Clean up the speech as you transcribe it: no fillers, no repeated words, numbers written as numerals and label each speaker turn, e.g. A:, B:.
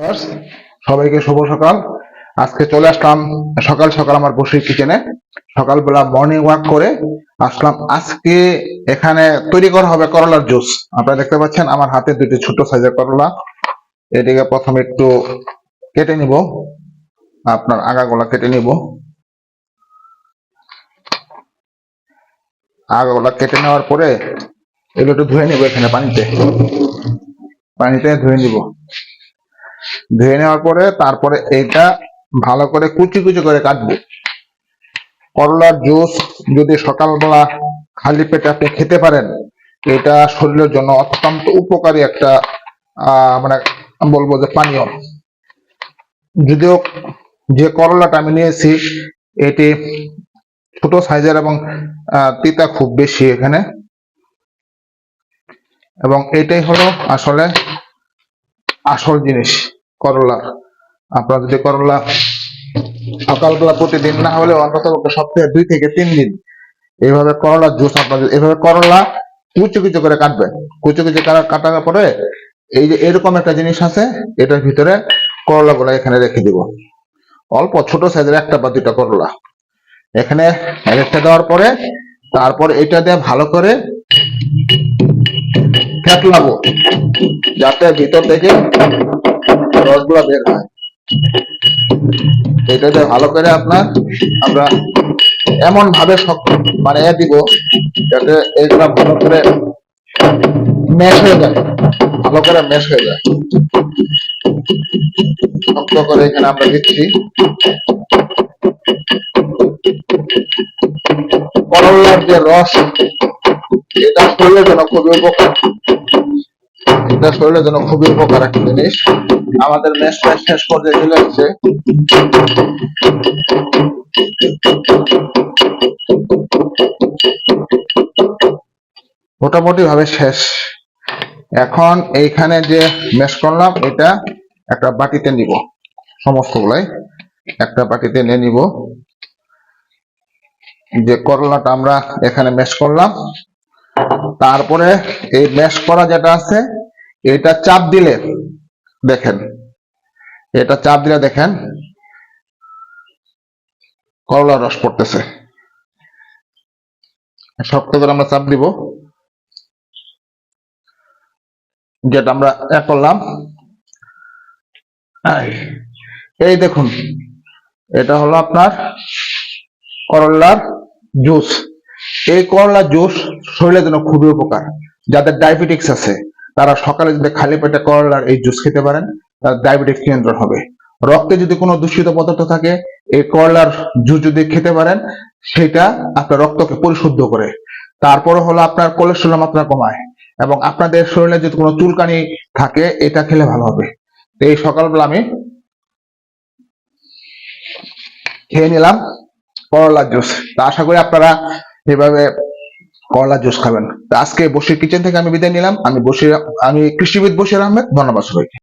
A: Viewers, সবাইকে শুভ সকাল। আজকে চলে আসলাম সকাল সকাল আমার বসির কিচেনে। সকালবেলা মর্নিং ওয়াক করে আসলাম। আজকে এখানে তৈরি করা হবে করলার জুস। আপনারা দেখতে পাচ্ছেন আমার হাতে দুটি ছোট সাইজের করলা। এটিকে প্রথমে একটু কেটে নিব, আপনার আগাগোলা কেটে নিব। আগাগোলা কেটে নেওয়ার পরে এগুলো একটু ধুয়ে নিব, এখানে পানিতে ধুয়ে নিব। ধুয়ে নেওয়ার পরে তারপরে এটা ভালো করে কুচি কুচি করে কাটবো। করলার জুস যদি সকালবেলা খালি পেটে আপনি খেতে পারেন, এটা শরীরের জন্য অত্যন্ত উপকারী একটা মানে বলবো যে পানীয়। যদিও যে করলাটা আমি নিয়েছি এটি ছোট সাইজের এবং তিতা খুব বেশি এখানে, এবং এটাই হলো আসলে আসল জিনিস করলার। আপনারা যদি করলা সকালবেলা প্রতিদিন না হলে অন্তত সপ্তাহে 2 থেকে 3 দিন এইভাবে করলার জুস আপনাদের এভাবে করলা কুচি কুচি করে কাটবেন। কুচি কুচি কাটার পরে এই যে এরকম একটা জিনিস আছে, এটার ভিতরে করলা গুলা এখানে রেখে দিব। অল্প ছোট সাইজের একটা বা দুইটা করলা এখানে রেখে দেওয়ার পরে তারপর এটা দিয়ে ভালো করে ফেটলাবো, যাতে ভিতর থেকে রসগুলা বের হয়। এটা দিয়ে ভালো করে আমরা এমন ভাবে মানে দিব যাতে এগুলা ভালো করে ম্যাশ হয়ে যায়, ভালো করে ম্যাশ হয়ে যায়। শক্ত করে এখানে আমরা দিচ্ছি। করলার যে রস, এটা শরীরের জন্য খুবই উপকার। এটা শরীরের জন্য খুবই উপকার একটা জিনিস। আমাদের ম্যাশটা শেষ পর্যায়ে চলে আসছে। মোটামুটি ভাবে শেষ। এখন এইখানে যে ম্যাশ করলাম এটা একটা বাটিতে নিব, সমস্ত গুলাই একটা বাটিতে নিয়ে নিব। যে করলাটা আমরা এখানে ম্যাশ করলাম, তারপরে এই ম্যাশ করা যেটা আছে এটা চাপ দিলে দেখেন, এটা চাপ দিলে দেখেন করলার রস পড়তেছে। শক্ত করে আমরা চাপ দিব, যেটা আমরা করলাম। এই দেখুন, এটা হলো আপনার করলার জুস। এই করলার জুস শরীরের জন্য খুবই উপকার। যাদের ডায়াবেটিক্স আছে তারা সকালে যদি খালি পেটে করলার এই জুস খেতে পারেন, তার ডায়াবেটিক্স নিয়ন্ত্রণ হবে। রক্তে যদি কোনো দূষিত পদার্থ থাকে, এই করলার জুস যদি খেতে পারেন, সেটা আপনার রক্তকে পরিশুদ্ধ করে। তারপরে হলো আপনার কোলেস্টেরল মাত্রা কমায়, এবং আপনাদের শরীরে যদি কোনো চুলকানি থাকে এটা খেলে ভালো হবে। এই সকালবেলা আমি খেয়ে নিলাম করলার জুস। তা আশা করি আপনারা এভাবে করলার জুস খাবেন। আজকে বসির কিচেন থেকে আমি বিদায় নিলাম। আমি কৃষিবিদ বশির আহমেদ। ধন্যবাদ সবাইকে।